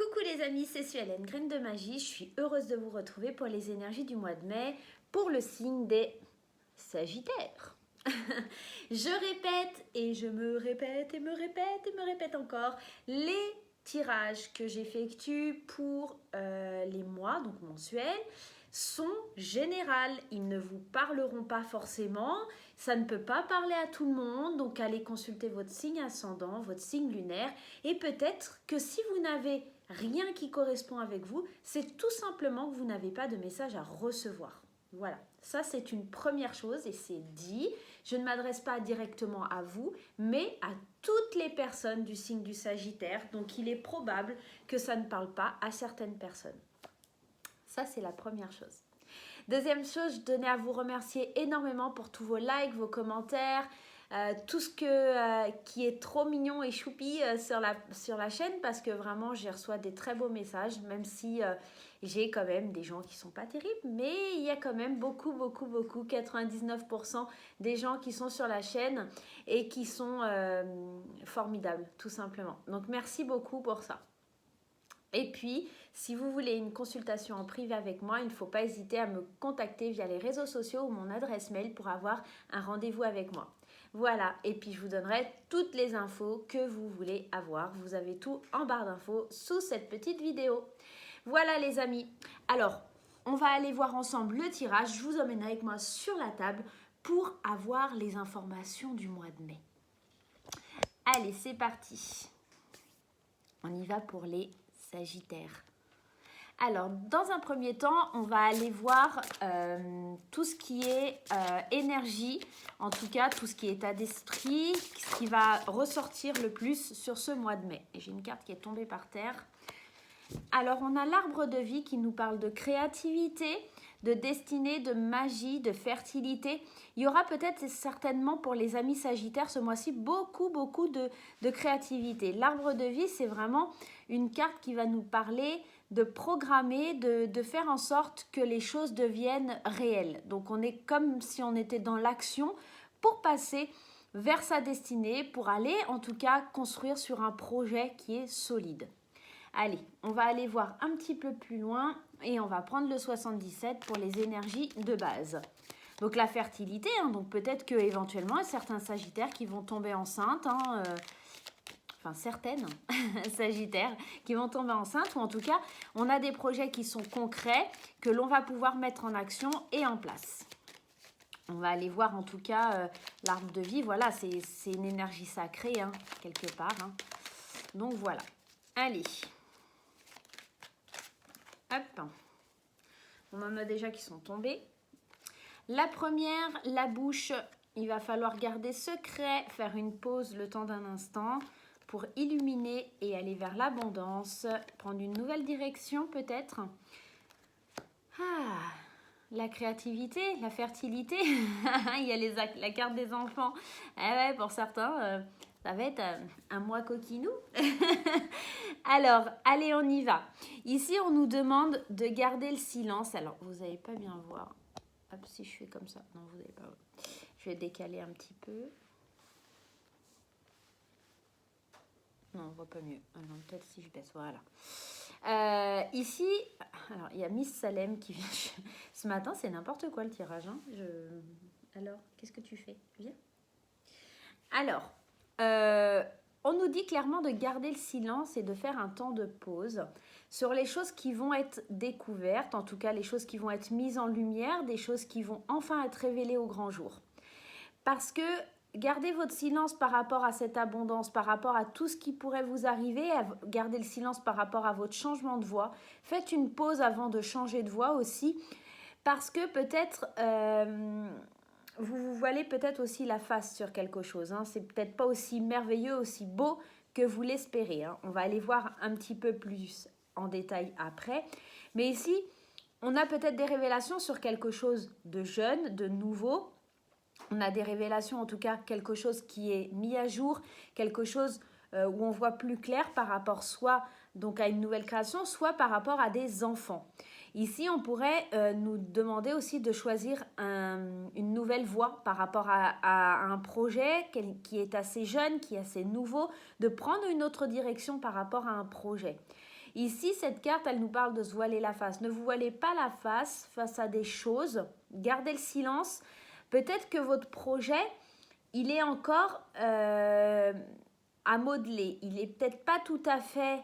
Coucou les amis, c'est Suelen, Graine de Magie. Je suis heureuse de vous retrouver pour les énergies du mois de mai pour le signe des Sagittaires. Je répète et je me répète et me répète et me répète encore les tirages que j'effectue pour les mois, donc mensuels, sont générales. Ils ne vous parleront pas forcément. Ça ne peut pas parler à tout le monde. Donc allez consulter votre signe ascendant, votre signe lunaire. Et peut-être que si vous n'avez rien qui correspond avec vous, c'est tout simplement que vous n'avez pas de message à recevoir. Voilà, ça c'est une première chose et c'est dit. Je ne m'adresse pas directement à vous, mais à toutes les personnes du signe du Sagittaire. Donc il est probable que ça ne parle pas à certaines personnes. Ça c'est la première chose. Deuxième chose, je tenais à vous remercier énormément pour tous vos likes, vos commentaires, tout ce qui est trop mignon et choupi sur la chaîne, parce que vraiment j'y reçois des très beaux messages, même si j'ai quand même des gens qui sont pas terribles, mais il y a quand même beaucoup, 99% des gens qui sont sur la chaîne et qui sont formidables, tout simplement. Donc merci beaucoup pour ça. Et puis, si vous voulez une consultation en privé avec moi, il ne faut pas hésiter à me contacter via les réseaux sociaux ou mon adresse mail pour avoir un rendez-vous avec moi. Voilà, et puis je vous donnerai toutes les infos que vous voulez avoir. Vous avez tout en barre d'infos sous cette petite vidéo. Voilà les amis. Alors, on va aller voir ensemble le tirage. Je vous emmène avec moi sur la table pour avoir les informations du mois de mai. Allez, c'est parti. On y va pour les Sagittaires. Alors, dans un premier temps, on va aller voir tout ce qui est énergie, en tout cas tout ce qui est état d'esprit, ce qui va ressortir le plus sur ce mois de mai. Et j'ai une carte qui est tombée par terre. Alors, on a l'arbre de vie qui nous parle de créativité, de destinée, de magie, de fertilité. Il y aura peut-être certainement pour les amis Sagittaires ce mois-ci beaucoup de créativité. L'arbre de vie, c'est vraiment une carte qui va nous parler de programmer, de faire en sorte que les choses deviennent réelles. Donc on est comme si on était dans l'action pour passer vers sa destinée, pour aller en tout cas construire sur un projet qui est solide. Allez, on va aller voir un petit peu plus loin et on va prendre le 77 pour les énergies de base. Donc la fertilité, donc peut-être que éventuellement certains Sagittaires qui vont tomber enceintes, enfin certaines Sagittaires qui vont tomber enceintes, ou en tout cas on a des projets qui sont concrets que l'on va pouvoir mettre en action et en place. On va aller voir en tout cas l'arbre de vie, voilà, c'est une énergie sacrée quelque part. Donc voilà, allez. Hop, on en a déjà qui sont tombés. La première, la bouche, il va falloir garder secret, faire une pause le temps d'un instant pour illuminer et aller vers l'abondance, prendre une nouvelle direction peut-être. La créativité, la fertilité, il y a la carte des enfants. Ouais, pour certains, ça va être un mois coquinou. Alors, allez, on y va. Ici, on nous demande de garder le silence. Alors, vous n'allez pas bien voir. Hop, si je fais comme ça. Non, vous n'allez pas voir. Je vais décaler un petit peu. Non, on ne voit pas mieux. Alors, peut-être si je baisse. Voilà. Ici, alors, il y a Miss Salem qui vient. Ce matin, c'est n'importe quoi le tirage. Alors, qu'est-ce que tu fais? Viens. Alors, on nous dit clairement de garder le silence et de faire un temps de pause sur les choses qui vont être découvertes, en tout cas les choses qui vont être mises en lumière, des choses qui vont enfin être révélées au grand jour. Parce que gardez votre silence par rapport à cette abondance, par rapport à tout ce qui pourrait vous arriver, gardez le silence par rapport à votre changement de voix. Faites une pause avant de changer de voix aussi, parce que peut-être... vous vous voilez peut-être aussi la face sur quelque chose. C'est peut-être pas aussi merveilleux, aussi beau que vous l'espérez. On va aller voir un petit peu plus en détail après. Mais ici, on a peut-être des révélations sur quelque chose de jeune, de nouveau. On a des révélations, en tout cas, quelque chose qui est mis à jour, quelque chose où on voit plus clair par rapport soit donc à une nouvelle création, soit par rapport à des enfants. Ici, on pourrait nous demander aussi de choisir une nouvelle voie par rapport à un projet qui est assez jeune, qui est assez nouveau, de prendre une autre direction par rapport à un projet. Ici, cette carte, elle nous parle de se voiler la face. Ne vous voilez pas la face à des choses. Gardez le silence. Peut-être que votre projet, il est encore à modeler. Il n'est peut-être pas tout à fait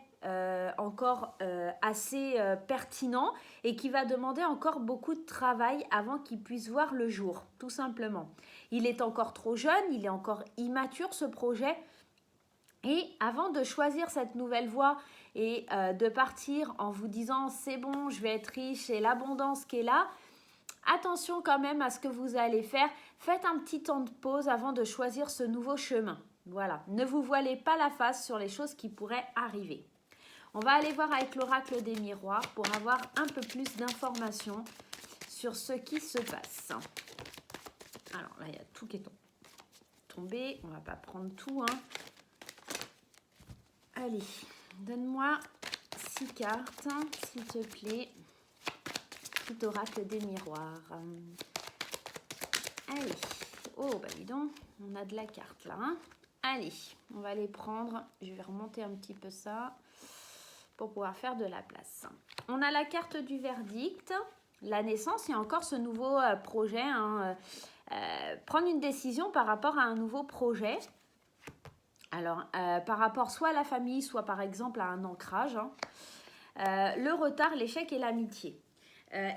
encore assez pertinent et qui va demander encore beaucoup de travail avant qu'il puisse voir le jour, tout simplement. Il est encore trop jeune, il est encore immature ce projet. Et avant de choisir cette nouvelle voie et de partir en vous disant c'est bon, je vais être riche et l'abondance qui est là, attention quand même à ce que vous allez faire. Faites un petit temps de pause avant de choisir ce nouveau chemin. Voilà, ne vous voilez pas la face sur les choses qui pourraient arriver. On va aller voir avec l'oracle des miroirs pour avoir un peu plus d'informations sur ce qui se passe. Alors là, il y a tout qui est tombé. On ne va pas prendre tout, hein. Allez, donne-moi 6 cartes, s'il te plaît. Petit oracle des miroirs. Allez. Oh, bah dis donc, on a de la carte là. Hein. Allez, on va les prendre. Je vais remonter un petit peu ça pour pouvoir faire de la place. On a la carte du verdict, la naissance. Il y a encore ce nouveau projet. Hein, prendre une décision par rapport à un nouveau projet. Alors, par rapport soit à la famille, soit par exemple à un ancrage, hein. Le retard, l'échec et l'amitié.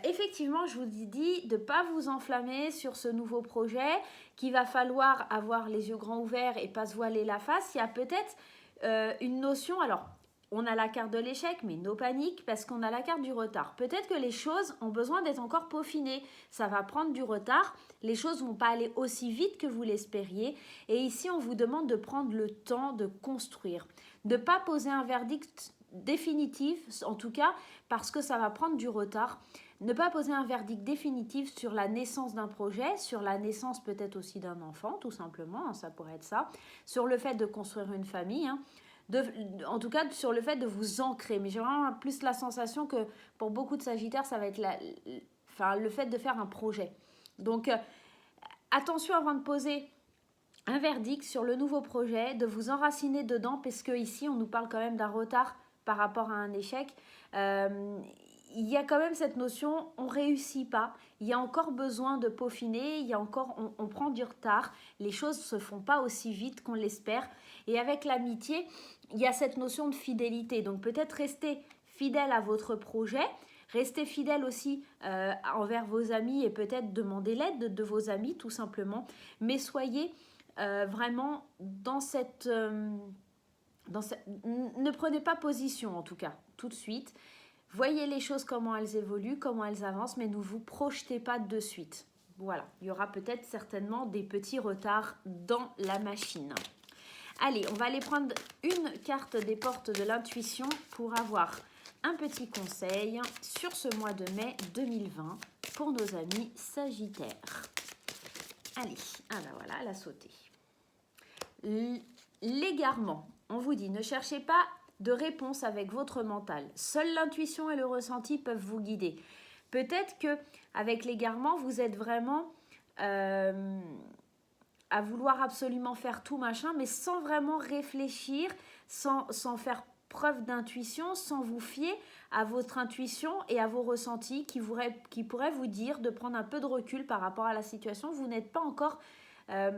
Effectivement, je vous dis de ne pas vous enflammer sur ce nouveau projet, qu'il va falloir avoir les yeux grands ouverts et pas se voiler la face. Il y a peut-être une notion, alors on a la carte de l'échec, mais no panique parce qu'on a la carte du retard. Peut-être que les choses ont besoin d'être encore peaufinées, ça va prendre du retard, les choses ne vont pas aller aussi vite que vous l'espériez. Et ici, on vous demande de prendre le temps de construire, de ne pas poser un verdict définitif, en tout cas parce que ça va prendre du retard. Ne pas poser un verdict définitif sur la naissance d'un projet, sur la naissance peut-être aussi d'un enfant, tout simplement, hein, ça pourrait être ça, sur le fait de construire une famille, hein, en tout cas sur le fait de vous ancrer. Mais j'ai vraiment plus la sensation que pour beaucoup de Sagittaires, ça va être le fait de faire un projet. Donc attention avant de poser un verdict sur le nouveau projet, de vous enraciner dedans, parce que ici on nous parle quand même d'un retard par rapport à un échec. Il y a quand même cette notion, on ne réussit pas, il y a encore besoin de peaufiner, il y a encore, on prend du retard, les choses ne se font pas aussi vite qu'on l'espère. Et avec l'amitié, il y a cette notion de fidélité. Donc peut-être rester fidèle à votre projet, restez fidèle aussi envers vos amis et peut-être demander l'aide de vos amis tout simplement. Mais soyez vraiment dans cette... ne prenez pas position en tout cas tout de suite. Voyez les choses comment elles évoluent, comment elles avancent, mais ne vous projetez pas de suite. Voilà, il y aura peut-être certainement des petits retards dans la machine. Allez, on va aller prendre une carte des portes de l'intuition pour avoir un petit conseil sur ce mois de mai 2020 pour nos amis Sagittaires. Allez, ah ben voilà, elle a sauté. L'égarement, on vous dit, ne cherchez pas de réponse avec votre mental. Seule l'intuition et le ressenti peuvent vous guider. Peut-être que avec l'égarement, vous êtes vraiment à vouloir absolument faire tout machin, mais sans vraiment réfléchir, sans faire preuve d'intuition, sans vous fier à votre intuition et à vos ressentis qui pourraient vous dire de prendre un peu de recul par rapport à la situation. Vous n'êtes pas encore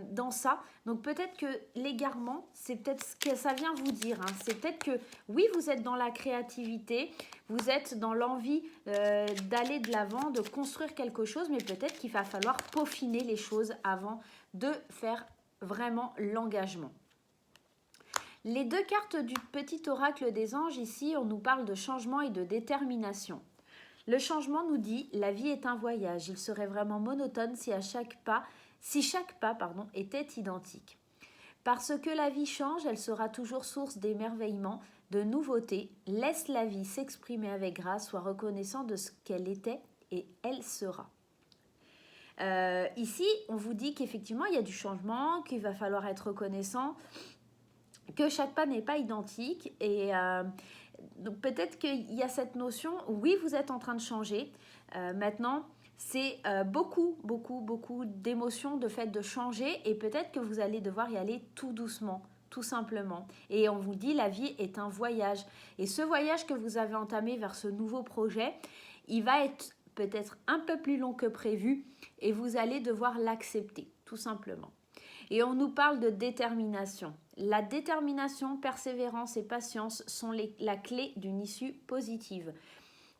dans ça. Donc peut-être que l'égarement, c'est peut-être ce que ça vient vous dire. Hein. C'est peut-être que oui, vous êtes dans la créativité, vous êtes dans l'envie d'aller de l'avant, de construire quelque chose, mais peut-être qu'il va falloir peaufiner les choses avant de faire vraiment l'engagement. Les deux cartes du petit oracle des anges, ici, on nous parle de changement et de détermination. Le changement nous dit « La vie est un voyage. Il serait vraiment monotone si chaque pas était identique. Parce que la vie change, elle sera toujours source d'émerveillement, de nouveautés. Laisse la vie s'exprimer avec grâce, sois reconnaissant de ce qu'elle était et elle sera. » Ici, on vous dit qu'effectivement, il y a du changement, qu'il va falloir être reconnaissant, que chaque pas n'est pas identique. Et donc peut-être qu'il y a cette notion, oui, vous êtes en train de changer. Maintenant, c'est beaucoup d'émotions, de fait de changer. Et peut-être que vous allez devoir y aller tout doucement, tout simplement. Et on vous dit, la vie est un voyage. Et ce voyage que vous avez entamé vers ce nouveau projet, il va être peut-être un peu plus long que prévu et vous allez devoir l'accepter, tout simplement. Et on nous parle de détermination. La détermination, persévérance et patience sont la clé d'une issue positive.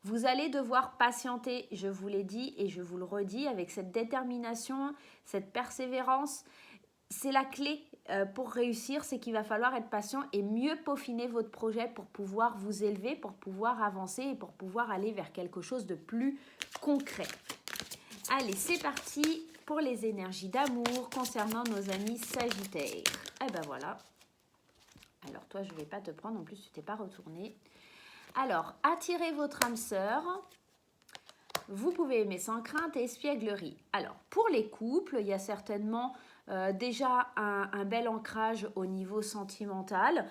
Vous allez devoir patienter, je vous l'ai dit et je vous le redis, avec cette détermination, cette persévérance. C'est la clé pour réussir, c'est qu'il va falloir être patient et mieux peaufiner votre projet pour pouvoir vous élever, pour pouvoir avancer et pour pouvoir aller vers quelque chose de plus concret. Allez, c'est parti pour les énergies d'amour concernant nos amis Sagittaires. Eh ben voilà. Alors toi, je ne vais pas te prendre, en plus tu t'es pas retourné. Alors, attirez votre âme sœur. Vous pouvez aimer sans crainte et espièglerie. Alors, pour les couples, il y a certainement déjà un bel ancrage au niveau sentimental.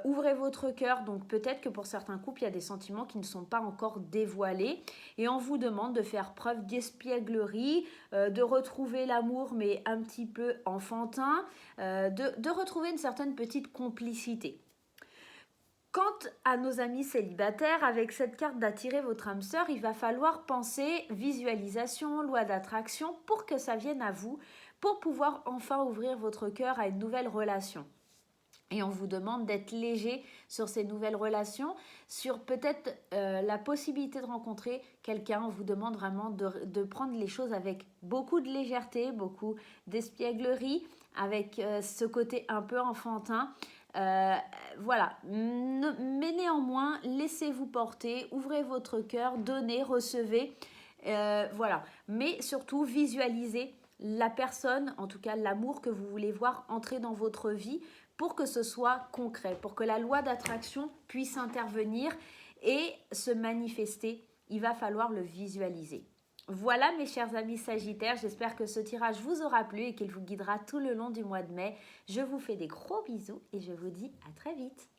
Ouvrez votre cœur, donc peut-être que pour certains couples, il y a des sentiments qui ne sont pas encore dévoilés. Et on vous demande de faire preuve d'espièglerie, de retrouver l'amour, mais un petit peu enfantin, de retrouver une certaine petite complicité. Quant à nos amis célibataires, avec cette carte d'attirer votre âme sœur, il va falloir penser visualisation, loi d'attraction pour que ça vienne à vous, pour pouvoir enfin ouvrir votre cœur à une nouvelle relation. Et on vous demande d'être léger sur ces nouvelles relations, sur peut-être la possibilité de rencontrer quelqu'un. On vous demande vraiment de prendre les choses avec beaucoup de légèreté, beaucoup d'espièglerie, avec ce côté un peu enfantin. Voilà, mais néanmoins, laissez-vous porter, ouvrez votre cœur, donnez, recevez, voilà. Mais surtout, visualisez la personne, en tout cas l'amour que vous voulez voir entrer dans votre vie pour que ce soit concret, pour que la loi d'attraction puisse intervenir et se manifester. Il va falloir le visualiser. Voilà mes chers amis Sagittaires, j'espère que ce tirage vous aura plu et qu'il vous guidera tout le long du mois de mai. Je vous fais des gros bisous et je vous dis à très vite.